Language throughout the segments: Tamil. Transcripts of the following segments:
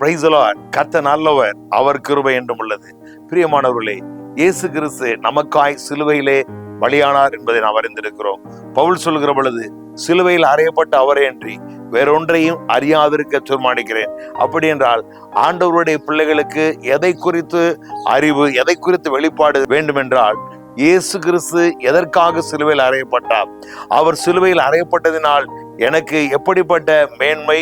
Praise the Lord. கர்த்தர் நல்லவர், அவர் கிருபை என்றும் உள்ளது. பிரியமானவர்களே, இயேசு கிறிஸ்து நமக்காய் சிலுவையிலே பலியானார் என்பதை நாம் அறிந்திருக்கிறோம். பவுல் சொல்கிற பொழுது, சிலுவையில் அறையப்பட்ட அவரே அன்றி வேறொன்றையும் அறியாதிருக்க தீர்மானிக்கிறேன். அப்படி என்றால் ஆண்டவருடைய பிள்ளைகளுக்கு எதை குறித்து அறிவு, எதை குறித்து வெளிப்பாடு வேண்டும் என்றால், இயேசு கிறிஸ்து எதற்காக சிலுவையில் அறையப்பட்டார், அவர் சிலுவையில் அறையப்பட்டதினால் எனக்கு எப்படிப்பட்ட மேன்மை,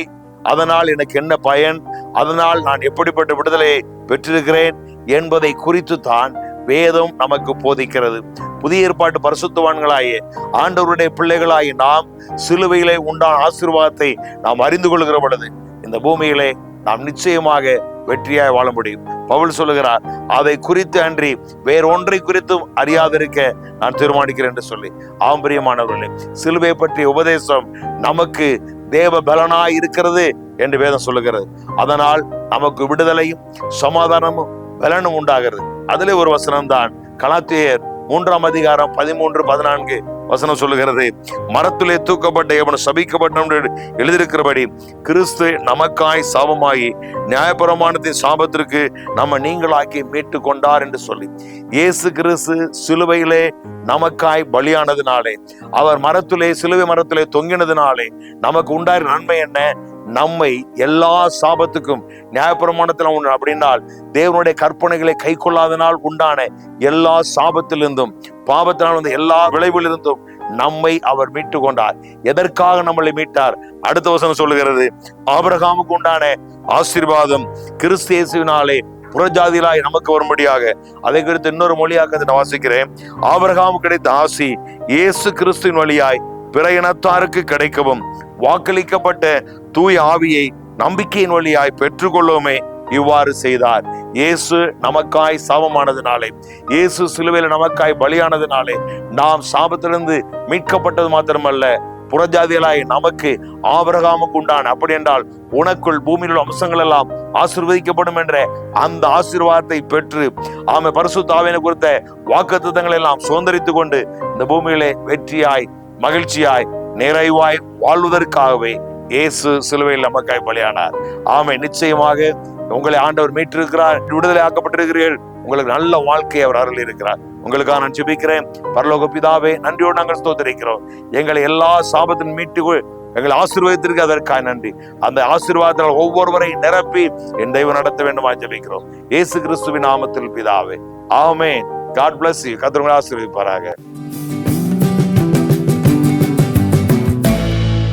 அதனால் எனக்கு என்ன பயன், அதனால் நான் எப்படிப்பட்ட விடுதலையை பெற்றிருக்கிறேன் என்பதை குறித்து தான் வேதம் நமக்கு போதிக்கிறது. புதிய ஏற்பாட்டு பரிசுத்தவான்களாகிய ஆண்டவருடைய பிள்ளைகளாகி நாம் சிலுவையிலே உண்டான ஆசீர்வாதத்தை நாம் அறிந்து கொள்கிற பொழுது இந்த பூமியிலே நாம் நிச்சயமாக வெற்றியாய் வாழ முடியும். பவுல் சொல்லுகிறார், அதை குறித்து அன்றி வேறொன்றை குறித்தும் அறியாதிருக்க நான் தீர்மானிக்கிறேன் என்று சொல்லி. ஆம்பரியமானவர்களே, சிலுவை பற்றிய உபதேசம் நமக்கு தேவ பலனாய் இருக்கிறது என்று வேதம் சொல்லுகிறது. அதனால் நமக்கு விடுதலையும் சமாதானமும் பலனும் உண்டாகிறது. அதிலே ஒரு வசனம் தான் கலாத்தியர் 3ஆம் அதிகாரம் 13-14 வசனம் சொல்லுகிறது, மரத்திலே தூக்கப்பட்ட எவன் சபிக்கப்பட்ட எழுதியிருக்கிறபடி கிறிஸ்து நமக்காய் சாபமாகி நியாயப்பிரமாணத்தின் சாபத்திற்கு நம்ம நீங்களாக்கி மீட்டு கொண்டார் என்று சொல்லி, இயேசு கிறிஸ்து சிலுவையிலே நமக்காய் பலியானதினாலே, அவர் சிலுவை மரத்திலே தொங்கினதினாலே நமக்கு உண்டான நன்மை என்ன? நம்மை எல்லா சாபத்துக்கும், நியாயப்பிரமாணத்தில் அப்படின்னால் தேவனுடைய கற்பனைகளை கை கொள்ளாதனால் உண்டான எல்லா சாபத்திலிருந்தும், பாவத்தினால் வந்த எல்லா விளைவிலிருந்தும் நம்மை அவர் மீட்டு கொண்டார். எதற்காக நம்மளை மீட்டார்? அடுத்த வசனம் சொல்லுகிறது, ஆபிரகாமுக்கு உண்டான ஆசீர்வாதம் கிறிஸ்து இயேசுவினாலே புறஜாதிகளாய் நமக்கு வரும்படியாக. அதை குறித்து இன்னொரு மொழியாக்கத்தை நான் வாசிக்கிறேன். ஆபிரகாமுக்கு கிடைத்த ஆசி இயேசு கிறிஸ்துவின் வழியாய் பிற இனத்தாருக்கு கிடைக்கவும் வாக்களிக்கப்பட்ட தூய ஆவியை நம்பிக்கையின் வழியாய் பெற்றுக்கொள்ளுமே இவ்வாறு செய்தார். இயேசு நமக்காய் சாபமானதினாலே, இயேசு சிலுவையில் நமக்காய் பலியானதினாலே நாம் சாபத்திலிருந்து மீட்கப்பட்டது மாத்திரமல்ல, புறஜாதிகளாய் நமக்கு ஆபிரகாமுக்கு உண்டான, அப்படி என்றால் உனக்குள் பூமியில் உள்ள அம்சங்கள் எல்லாம் ஆசீர்வதிக்கப்படும் என்ற அந்த ஆசீர்வாதத்தை பெற்று பரிசுத்த ஆவியை குறித்த வாக்குத்தத்தங்களை எல்லாம் சுதந்திரித்துக் கொண்டு இந்த பூமியிலே வெற்றியாய் மகிழ்ச்சியாய் நிறைவாய் வாழ்வதற்காகவே இயேசு சிலுவையில் நமக்காய் பலியானார். நிச்சயமாக உங்களை ஆண்டவர் மீட்டிருக்கிறார், விடுதலை ஆக்கப்பட்டிருக்கிறீர்கள், உங்களுக்கு நல்ல வாழ்க்கையை அவர் அருள் இருக்கிறார். உங்களுக்காக நான் ஜெபிக்கிறேன். பரலோக பிதாவே, நன்றியோடு நாங்கள் ஸ்தோத்திரிக்கிறோம். எங்களை எல்லா சாபத்தின் மீட்டு எங்களை ஆசீர்வாதத்திற்கு அதற்காக நன்றி. அந்த ஆசீர்வாதத்தால் ஒவ்வொருவரையும் நிரப்பி என் தெய்வம் நடத்த வேண்டுமா ஜெபிக்கிறோம். இயேசு கிறிஸ்துவின் நாமத்தில் பிதாவே, ஆமென். God bless you. கர்த்தர் உங்களை ஆசீர்வதிப்பாராக.